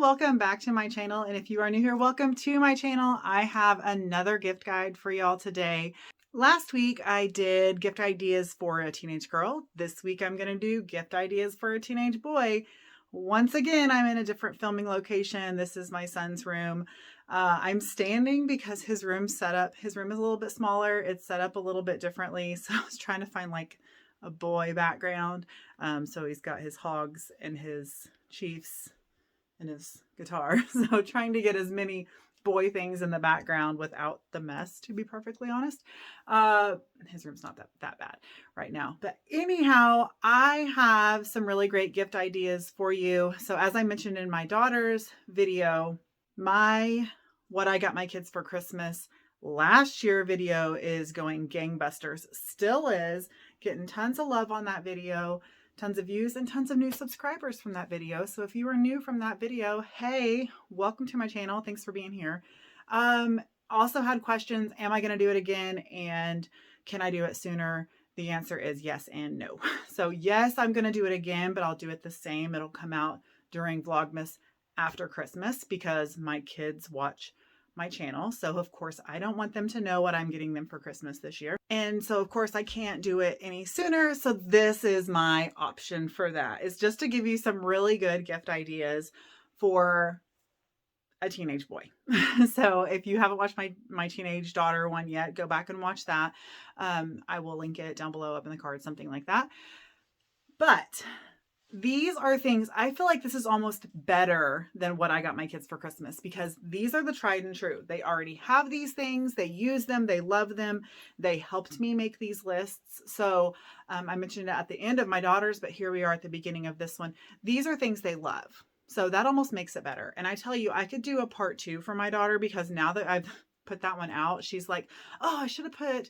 welcome back to my channel. And if you are new here, welcome to my channel. I have another gift guide for y'all today. Last week I did gift ideas for a teenage girl. This week I'm going to do gift ideas for a teenage boy. Once again, I'm in a different filming location. This is my son's room. I'm standing because his room is a little bit smaller. It's set up a little bit differently. So I was trying to find like a boy background. So he's got his hogs and his chiefs and his guitar. So trying to get as many boy things in the background without the mess, to be perfectly honest. His room's not that bad right now. But anyhow, I have some really great gift ideas for you. So as I mentioned in my daughter's video, what I got my kids for Christmas last year video is going gangbusters. Still is. Getting tons of love on that video, tons of views, and tons of new subscribers from that video. So if you are new from that video, hey, welcome to my channel. Thanks for being here. Also had questions, am I going to do it again? And can I do it sooner? The answer is yes and no. So yes, I'm going to do it again, but I'll do it the same. It'll come out during Vlogmas after Christmas because my kids watch my channel. So of course I don't want them to know what I'm getting them for Christmas this year. And so of course I can't do it any sooner. So this is my option for that. It's just to give you some really good gift ideas for a teenage boy. So if you haven't watched my teenage daughter one yet, go back and watch that. I will link it down below up in the card, something like that. But these are things, I feel like this is almost better than what I got my kids for Christmas because these are the tried and true. They already have these things. They use them. They love them. They helped me make these lists. So I mentioned it at the end of my daughter's, but here we are at the beginning of this one. These are things they love. So that almost makes it better. And I tell you, I could do a part 2 for my daughter because now that I've put that one out, she's like, oh, I should have put,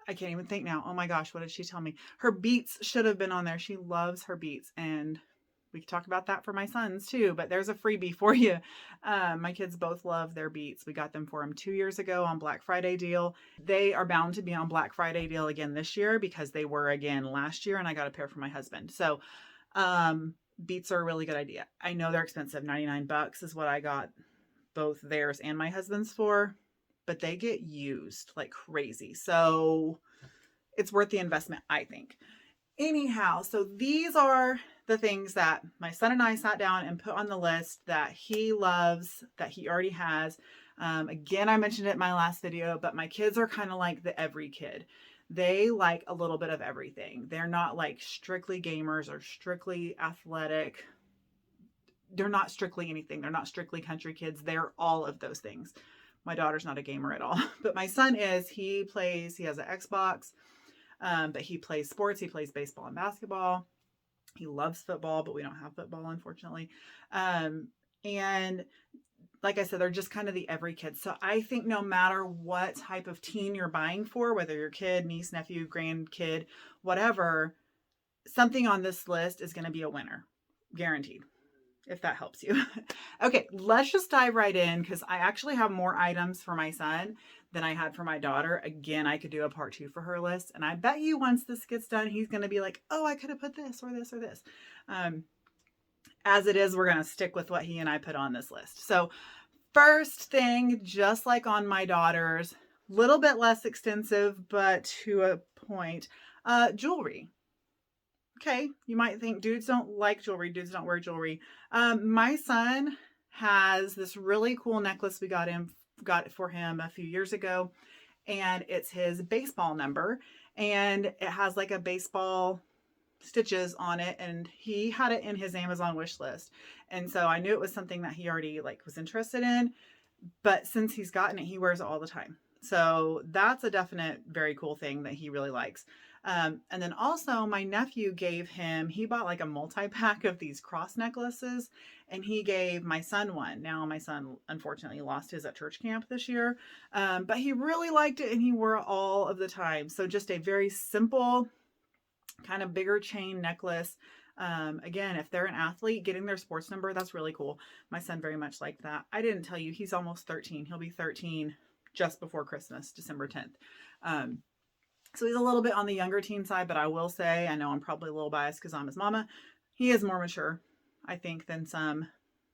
I can't even think now. Oh my gosh, what did she tell me? Her beats should have been on there. She loves her beats. And we could talk about that for my sons too, but there's a freebie for you. My kids both love their beats. We got them for them 2 years ago on Black Friday deal. They are bound to be on Black Friday deal again this year because they were again last year and I got a pair for my husband. So beats are a really good idea. I know they're expensive. 99 bucks is what I got both theirs and my husband's for. But they get used like crazy. So it's worth the investment, I think. Anyhow, so these are the things that my son and I sat down and put on the list that he loves, that he already has. Again, I mentioned it in my last video, but my kids are kind of like the every kid. They like a little bit of everything. They're not like strictly gamers or strictly athletic. They're not strictly anything. They're not strictly country kids. They're all of those things. My daughter's not a gamer at all, but my son is. He has an Xbox, but he plays sports. He plays baseball and basketball. He loves football, but we don't have football, unfortunately. And like I said, they're just kind of the every kid. So I think no matter what type of teen you're buying for, whether you're kid, niece, nephew, grandkid, whatever, something on this list is going to be a winner, guaranteed. If that helps you. Okay, let's just dive right in because I actually have more items for my son than I had for my daughter. Again, I could do a part 2 for her list. And I bet you once this gets done, he's going to be like, oh, I could have put this or this or this. As it is, we're going to stick with what he and I put on this list. So first thing, just like on my daughter's, little bit less extensive, but to a point, jewelry. Okay, you might think dudes don't like jewelry. Dudes don't wear jewelry. My son has this really cool necklace we got for him a few years ago, and it's his baseball number, and it has like a baseball stitches on it, and he had it in his Amazon wish list, and so I knew it was something that he already like was interested in, but since he's gotten it, he wears it all the time. So that's a definite very cool thing that he really likes. And then also my nephew he bought like a multi-pack of these cross necklaces, and he gave my son one. Now my son unfortunately lost his at church camp this year, but he really liked it and he wore it all of the time. So just a very simple kind of bigger chain necklace. Again, if they're an athlete, getting their sports number, that's really cool. My son very much liked that. I didn't tell you, he's almost 13. He'll be 13 just before Christmas, December 10th. So he's a little bit on the younger teen side, but I will say, I know I'm probably a little biased because I'm his mama. He is more mature, I think, than some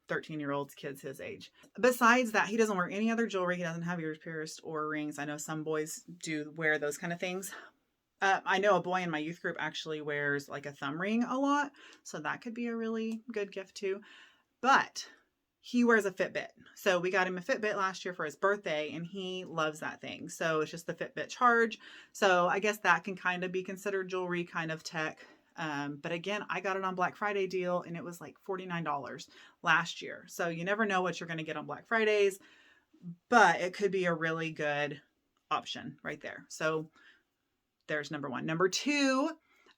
13-year-olds, kids his age. Besides that, he doesn't wear any other jewelry. He doesn't have ears pierced or rings. I know some boys do wear those kind of things. I know a boy in my youth group actually wears like a thumb ring a lot. So that could be a really good gift too. But he wears a Fitbit. So we got him a Fitbit last year for his birthday and he loves that thing. So it's just the Fitbit charge. So I guess that can kind of be considered jewelry, kind of tech. But again, I got it on Black Friday deal and it was like $49 last year. So you never know what you're going to get on Black Fridays, but it could be a really good option right there. So there's number one. Number two,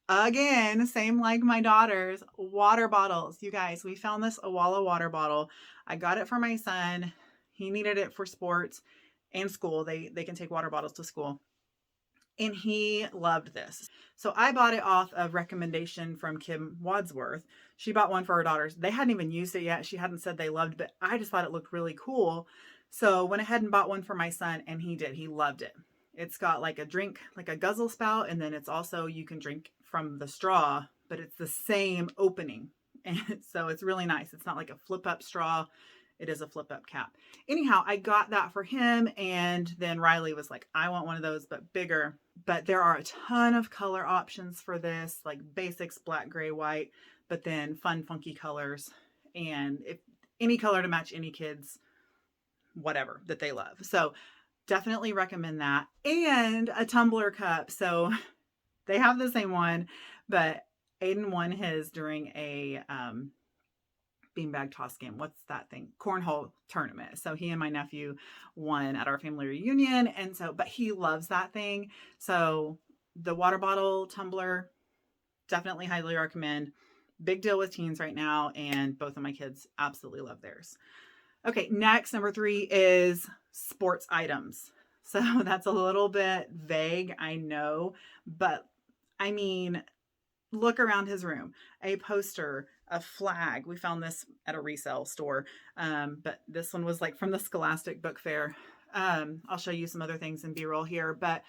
again, same like my daughters, water bottles. You guys, we found this Awala water bottle. I got it for my son. He needed it for sports and school. They can take water bottles to school. And he loved this. So I bought it off of recommendation from Kim Wadsworth. She bought one for her daughters. They hadn't even used it yet. She hadn't said they loved it, but I just thought it looked really cool. So went ahead and bought one for my son and he did. He loved it. It's got like a drink, like a guzzle spout. And then it's also, you can drink from the straw, but it's the same opening. And so it's really nice. It's not like a flip up straw. It is a flip up cap. Anyhow, I got that for him. And then Riley was like, I want one of those, but bigger. But there are a ton of color options for this, like basics, black, gray, white, but then fun, funky colors. And if any color to match any kids, whatever that they love. So definitely recommend that. And a tumbler cup. So they have the same one, but Aiden won his during a beanbag toss game. What's that thing? Cornhole tournament. So he and my nephew won at our family reunion. And so, but he loves that thing. So the water bottle tumbler, definitely highly recommend. Big deal with teens right now. And both of my kids absolutely love theirs. Okay. Next, number three is sports items. So that's a little bit vague, I know, but I mean, look around his room, a poster, a flag. We found this at a resale store. But this one was like from the Scholastic Book Fair. I'll show you some other things in B-roll here, but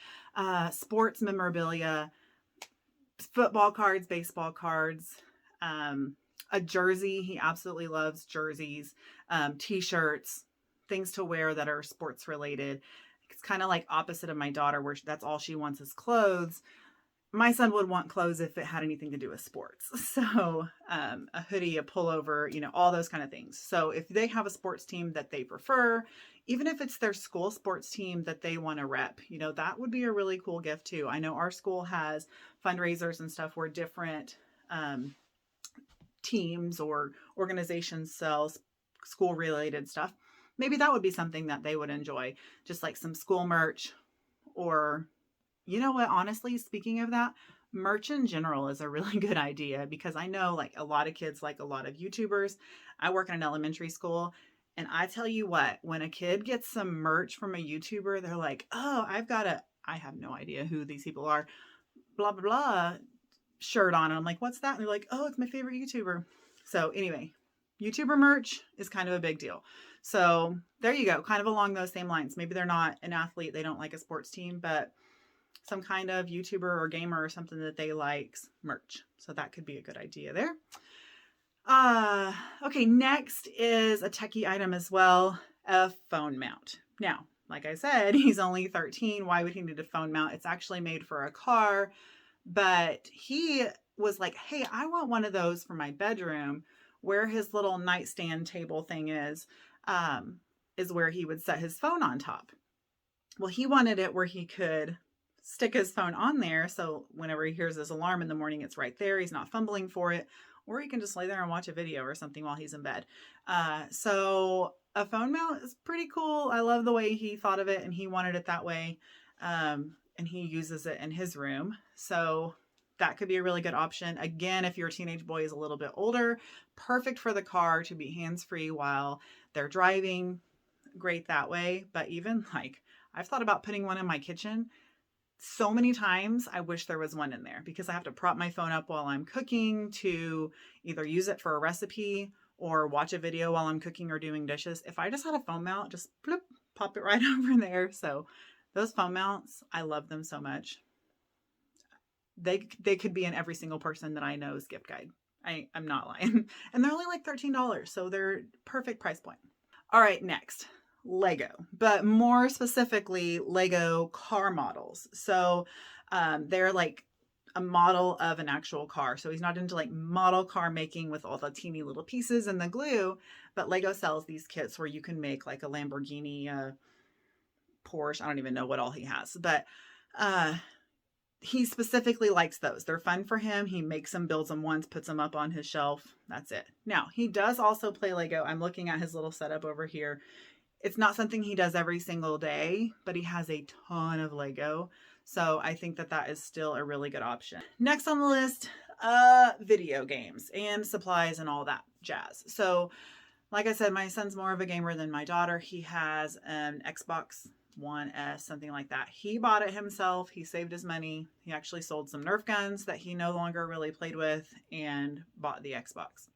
sports memorabilia, football cards, baseball cards, a jersey. He absolutely loves jerseys, t-shirts, things to wear that are sports related. It's kind of like opposite of my daughter where that's all she wants is clothes. My son would want clothes if it had anything to do with sports. So a hoodie, a pullover, all those kind of things. So if they have a sports team that they prefer, even if it's their school sports team that they want to rep, that would be a really cool gift too. I know our school has fundraisers and stuff where different teams or organizations sell school related stuff. Maybe that would be something that they would enjoy, just like some school merch. Or you know what, honestly, speaking of that, merch in general is a really good idea, because I know like a lot of kids, like a lot of YouTubers. I work in an elementary school, and I tell you what, when a kid gets some merch from a YouTuber, they're like, oh, I have no idea who these people are, blah, blah, blah, shirt on. And I'm like, what's that? And they're like, oh, it's my favorite YouTuber. So anyway, YouTuber merch is kind of a big deal. So there you go. Kind of along those same lines. Maybe they're not an athlete. They don't like a sports team, but some kind of YouTuber or gamer or something that they likes merch. So that could be a good idea there. Okay. Next is a techie item as well, a phone mount. Now, like I said, he's only 13. Why would he need a phone mount? It's actually made for a car, but he was like, hey, I want one of those for my bedroom, where his little nightstand table thing is where he would set his phone on top. Well, he wanted it where he could stick his phone on there. So whenever he hears his alarm in the morning, it's right there. He's not fumbling for it, or he can just lay there and watch a video or something while he's in bed. So a phone mount is pretty cool. I love the way he thought of it, and he wanted it that way. And he uses it in his room. So that could be a really good option. Again, if your teenage boy is a little bit older, perfect for the car to be hands-free while they're driving. Great that way. But even like, I've thought about putting one in my kitchen. So many times I wish there was one in there, because I have to prop my phone up while I'm cooking to either use it for a recipe or watch a video while I'm cooking or doing dishes. If I just had a phone mount, just bloop, pop it right over there. So those phone mounts, I love them so much. They could be in every single person that I know's gift guide. I'm not lying. And they're only like $13, so they're perfect price point. All right, next, Lego, but more specifically, Lego car models. So they're like a model of an actual car. So he's not into like model car making with all the teeny little pieces and the glue, but Lego sells these kits where you can make like a Lamborghini, Porsche. I don't even know what all he has, but uh, he specifically likes those. They're fun for him. He makes them, builds them once, puts them up on his shelf. That's it. Now, he does also play Lego. I'm looking at his little setup over here. It's not something he does every single day, but he has a ton of Lego. So I think that that is still a really good option. Next on the list, video games and supplies and all that jazz. So like I said, my son's more of a gamer than my daughter. He has an Xbox One S, something like that. He bought it himself. He saved his money. He actually sold some Nerf guns that he no longer really played with and bought the Xbox.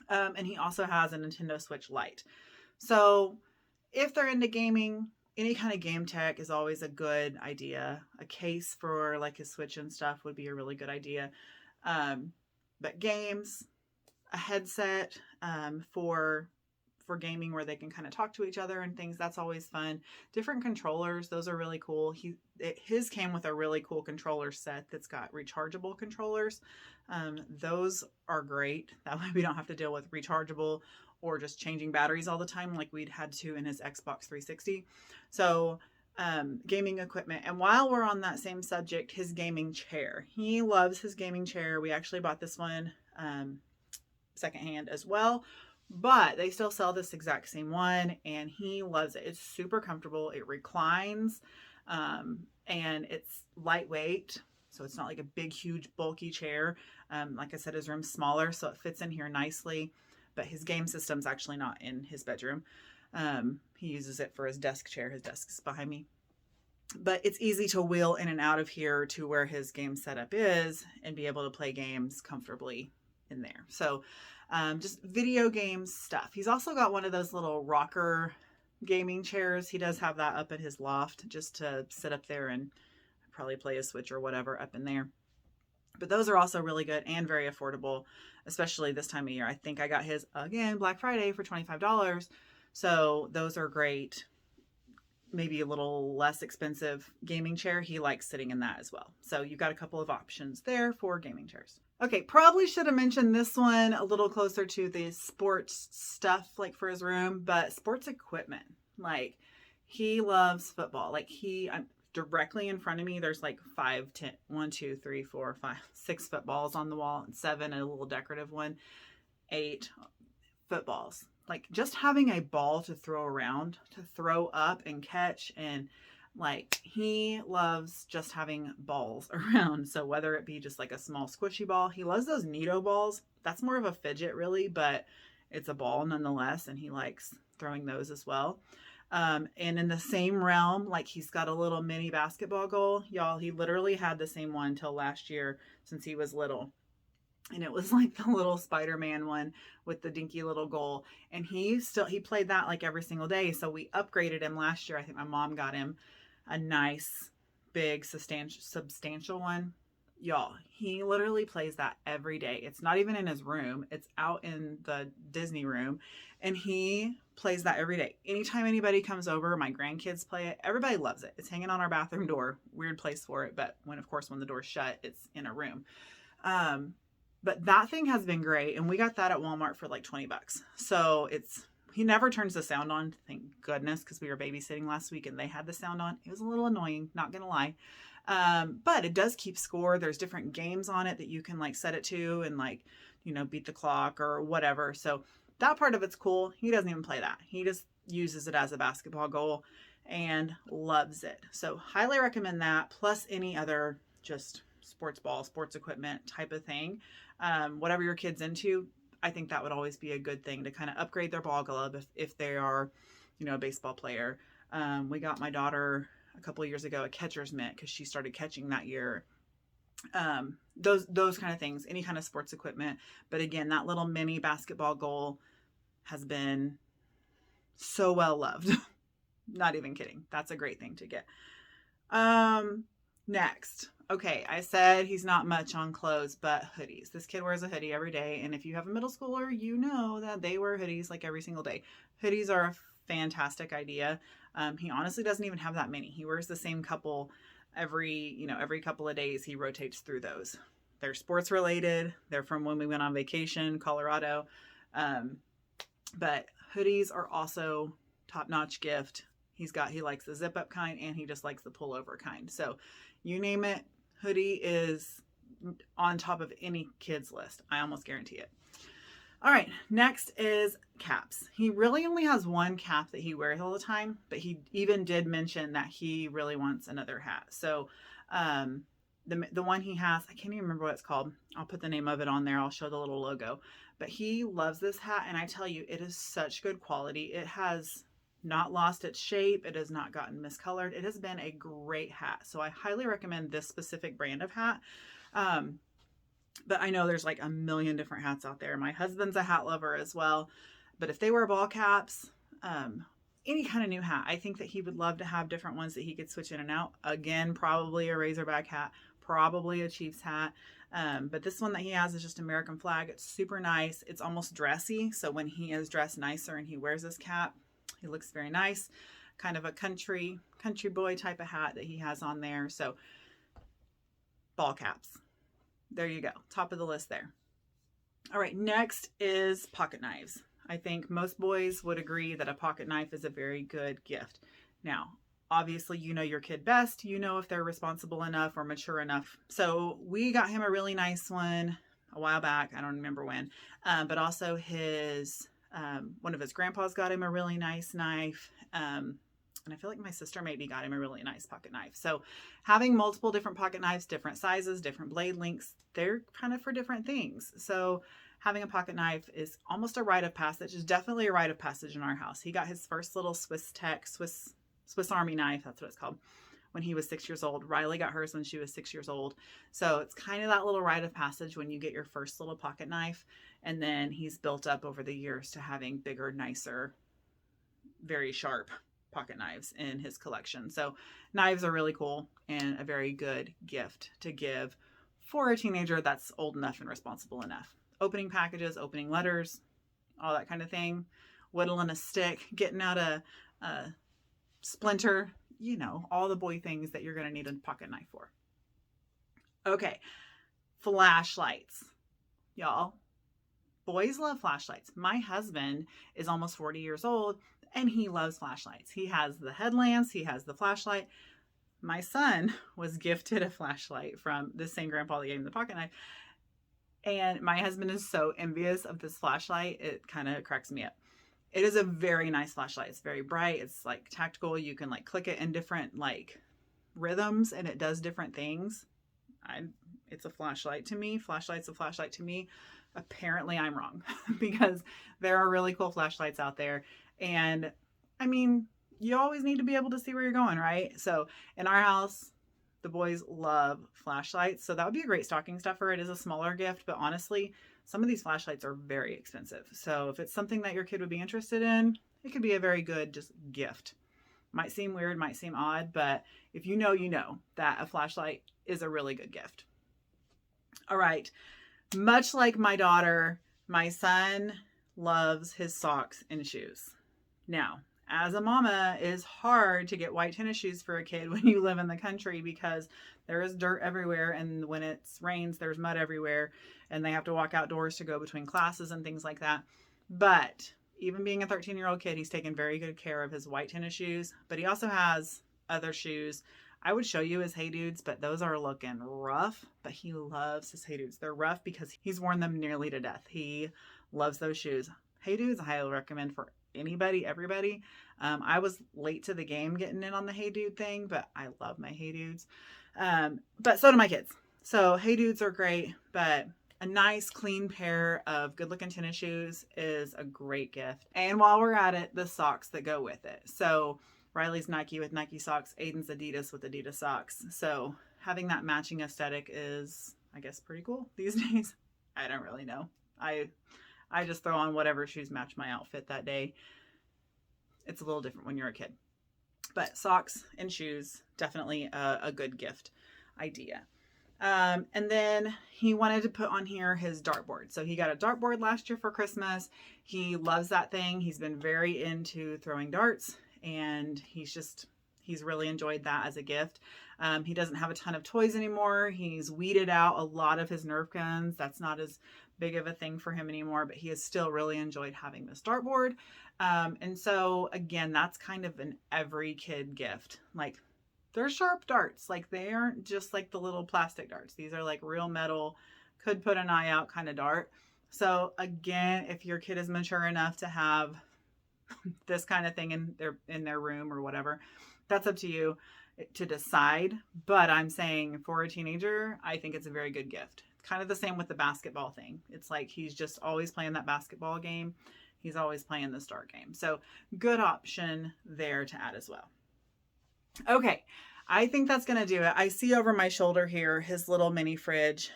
And he also has a Nintendo Switch Lite. So if they're into gaming, any kind of game tech is always a good idea. A case for like his Switch and stuff would be a really good idea. But games, a headset for gaming where they can kind of talk to each other and things, that's always fun. Different controllers, those are really cool. His came with a really cool controller set that's got rechargeable controllers. Those are great. That way we don't have to deal with rechargeable or just changing batteries all the time like we'd had to in his Xbox 360. So gaming equipment. And while we're on that same subject, his gaming chair. He loves his gaming chair. We actually bought this one secondhand as well, but they still sell this exact same one and he loves it. It's super comfortable. It reclines and it's lightweight. So it's not like a big, huge, bulky chair. Like I said, his room's smaller, so it fits in here nicely. But his game system's actually not in his bedroom. He uses it for his desk chair. His desk's behind me. But it's easy to wheel in and out of here to where his game setup is and be able to play games comfortably in there. So just video game stuff. He's also got one of those little rocker gaming chairs. He does have that up at his loft just to sit up there and probably play a Switch or whatever up in there. But those are also really good and very affordable, especially this time of year. I think I got his, again, Black Friday for $25. So those are great. Maybe a little less expensive gaming chair. He likes sitting in that as well. So you've got a couple of options there for gaming chairs. Okay, probably should have mentioned this one a little closer to the sports stuff, like for his room, but sports equipment. Like, he loves football. Like, I'm directly in front of me, there's like 5, 10, 1, 2, 3, 4, 5, 6 footballs on the wall, and 7, a little decorative one, 8 footballs. Like, just having a ball to throw around, to throw up and catch, and like, he loves just having balls around. So whether it be just like a small squishy ball, he loves those Nido balls. That's more of a fidget really, but it's a ball nonetheless, and he likes throwing those as well. And in the same realm, like, he's got a little mini basketball goal. Y'all, he literally had the same one till last year since he was little. And it was like the little Spider-Man one with the dinky little goal. And he played that like every single day. So we upgraded him last year. I think my mom got him a nice, big, substantial one. Y'all, he literally plays that every day. It's not even in his room. It's out in the Disney room. And he plays that every day. Anytime anybody comes over, my grandkids play it. Everybody loves it. It's hanging on our bathroom door. Weird place for it. But when the door's shut, it's in a room. But that thing has been great. And we got that at Walmart for like $20. So he never turns the sound on, thank goodness, because we were babysitting last week and they had the sound on. It was a little annoying, not going to lie. But it does keep score. There's different games on it that you can like set it to and like, beat the clock or whatever. So that part of it's cool. He doesn't even play that. He just uses it as a basketball goal and loves it. So highly recommend that, plus any other just sports ball, sports equipment type of thing. Whatever your kid's into, I think that would always be a good thing to kind of upgrade their ball glove if they are, a baseball player. We got my daughter a couple of years ago a catcher's mitt because she started catching that year. Those kind of things, any kind of sports equipment. But again, that little mini basketball goal has been so well loved. Not even kidding. That's a great thing to get. Next. Okay, I said he's not much on clothes, but hoodies. This kid wears a hoodie every day, and if you have a middle schooler, you know that they wear hoodies like every single day. Hoodies are a fantastic idea. He honestly doesn't even have that many. He wears the same couple every couple of days. He rotates through those. They're sports related. They're from when we went on vacation, Colorado. Um, but hoodies are also top-notch gift. He likes the zip up kind, and he just likes the pullover kind. So you name it, hoodie is on top of any kid's list. I almost guarantee it. All right, next is caps. He really only has one cap that he wears all the time, but he even did mention that he really wants another hat. So the one he has, I can't even remember what it's called. I'll put the name of it on there. I'll show the little logo. But he loves this hat, and I tell you, it is such good quality. It has not lost its shape. It has not gotten miscolored. It has been a great hat. So I highly recommend this specific brand of hat. But I know there's like a million different hats out there. My husband's a hat lover as well. But if they wear ball caps, any kind of new hat, I think that he would love to have different ones that he could switch in and out. Again, probably a Razorback hat, probably a Chiefs hat. But this one that he has is just American flag. It's super nice. It's almost dressy. So when he is dressed nicer and he wears this cap, he looks very nice. Kind of a country boy type of hat that he has on there. So ball caps. There you go. Top of the list there. All right, next is pocket knives. I think most boys would agree that a pocket knife is a very good gift. Now, obviously, you know your kid best. You know if they're responsible enough or mature enough. So we got him a really nice one a while back. I don't remember when. But also one of his grandpas got him a really nice knife. And I feel like my sister maybe got him a really nice pocket knife. So having multiple different pocket knives, different sizes, different blade lengths, they're kind of for different things. So having a pocket knife is almost a rite of passage. It's definitely a rite of passage in our house. He got his first little Swiss Army knife, that's what it's called, when he was 6 years old. Riley got hers when she was 6 years old. So it's kind of that little rite of passage when you get your first little pocket knife. And then he's built up over the years to having bigger, nicer, very sharp pocket knives in his collection. So knives are really cool and a very good gift to give for a teenager that's old enough and responsible enough. Opening packages, opening letters, all that kind of thing. Whittling a stick, getting out a splinter, all the boy things that you're going to need a pocket knife for. Okay, flashlights. Y'all, boys love flashlights. My husband is almost 40 years old and he loves flashlights. He has the headlamps, he has the flashlight. My son was gifted a flashlight from the same grandpa that gave him the pocket knife. And my husband is so envious of this flashlight, it kind of cracks me up. It is a very nice flashlight. It's very bright. It's like tactical. You can like click it in different like rhythms and it does different things. It's a flashlight to me. Flashlight's a flashlight to me. Apparently I'm wrong because there are really cool flashlights out there. And I mean, you always need to be able to see where you're going, right? So in our house, the boys love flashlights. So that would be a great stocking stuffer. It is a smaller gift, but honestly, some of these flashlights are very expensive. So if it's something that your kid would be interested in, it could be a very good just gift. Might seem weird, might seem odd, but if you know that a flashlight is a really good gift. All right. Much like my daughter, my son loves his socks and shoes. Now, as a mama, it is hard to get white tennis shoes for a kid when you live in the country because there is dirt everywhere, and when it rains, there's mud everywhere, and they have to walk outdoors to go between classes and things like that. But even being a 13-year-old kid, he's taken very good care of his white tennis shoes, but he also has other shoes. I would show you his Hey Dudes, but those are looking rough, but he loves his Hey Dudes. They're rough because he's worn them nearly to death. He loves those shoes. Hey Dudes, I highly recommend for anybody, everybody. I was late to the game getting in on the Hey Dude thing, but I love my Hey Dudes. But so do my kids. So Hey Dudes are great, but a nice clean pair of good looking tennis shoes is a great gift. And while we're at it, the socks that go with it. So Riley's Nike with Nike socks, Aiden's Adidas with Adidas socks. So having that matching aesthetic is, I guess, pretty cool these days. I don't really know. I just throw on whatever shoes match my outfit that day. It's a little different when you're a kid. But socks and shoes, definitely a good gift idea. And then he wanted to put on here his dartboard. So he got a dartboard last year for Christmas. He loves that thing. He's been very into throwing darts, and he's really enjoyed that as a gift. He doesn't have a ton of toys anymore. He's weeded out a lot of his Nerf guns. That's not as big of a thing for him anymore, but he has still really enjoyed having this dartboard. And so again, that's kind of an every kid gift. Like, they're sharp darts. Like, they aren't just like the little plastic darts. These are like real metal, could put an eye out kind of dart. So again, if your kid is mature enough to have this kind of thing in their room or whatever, that's up to you to decide. But I'm saying for a teenager, I think it's a very good gift. It's kind of the same with the basketball thing. It's like he's just always playing that basketball game. He's always playing the dart game. So good option there to add as well. Okay, I think that's going to do it. I see over my shoulder here his little mini fridge.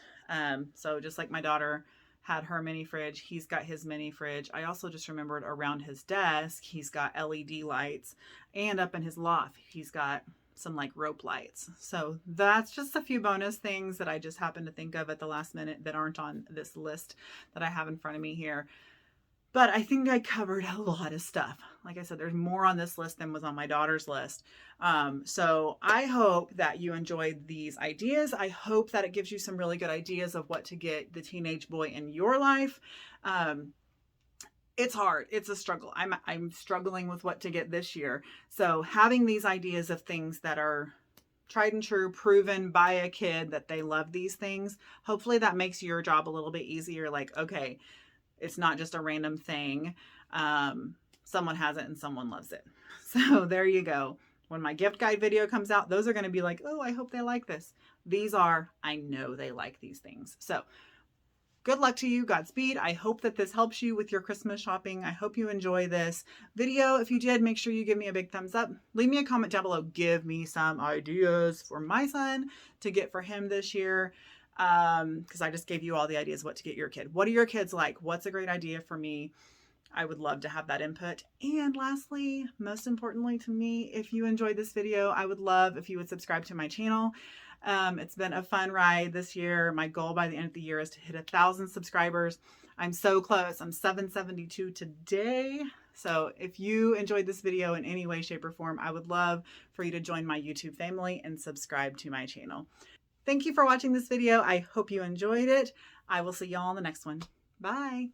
So just like my daughter had her mini fridge, he's got his mini fridge. I also just remembered around his desk, he's got LED lights, and up in his loft, he's got some like rope lights. So that's just a few bonus things that I just happened to think of at the last minute that aren't on this list that I have in front of me here. But I think I covered a lot of stuff. Like I said, there's more on this list than was on my daughter's list. So I hope that you enjoyed these ideas. I hope that it gives you some really good ideas of what to get the teenage boy in your life. It's hard. It's a struggle. I'm struggling with what to get this year. So having these ideas of things that are tried and true, proven by a kid that they love these things, hopefully that makes your job a little bit easier. Like, okay, it's not just a random thing. Someone has it and someone loves it. So there you go. When my gift guide video comes out, those are going to be like, oh, I hope they like this. These are, I know they like these things. So good luck to you. Godspeed. I hope that this helps you with your Christmas shopping. I hope you enjoy this video. If you did, make sure you give me a big thumbs up. Leave me a comment down below. Give me some ideas for my son to get for him this year. Because I just gave you all the ideas what to get your kid. What do your kids like? What's a great idea for me? I would love to have that input. And lastly, most importantly to me, if you enjoyed this video, I would love if you would subscribe to my channel. It's been a fun ride this year. My goal by the end of the year is to hit 1,000 subscribers. I'm so close. I'm 772 today. So if you enjoyed this video in any way, shape, or form, I would love for you to join my YouTube family and subscribe to my channel. Thank you for watching this video. I hope you enjoyed it. I will see y'all in the next one. Bye.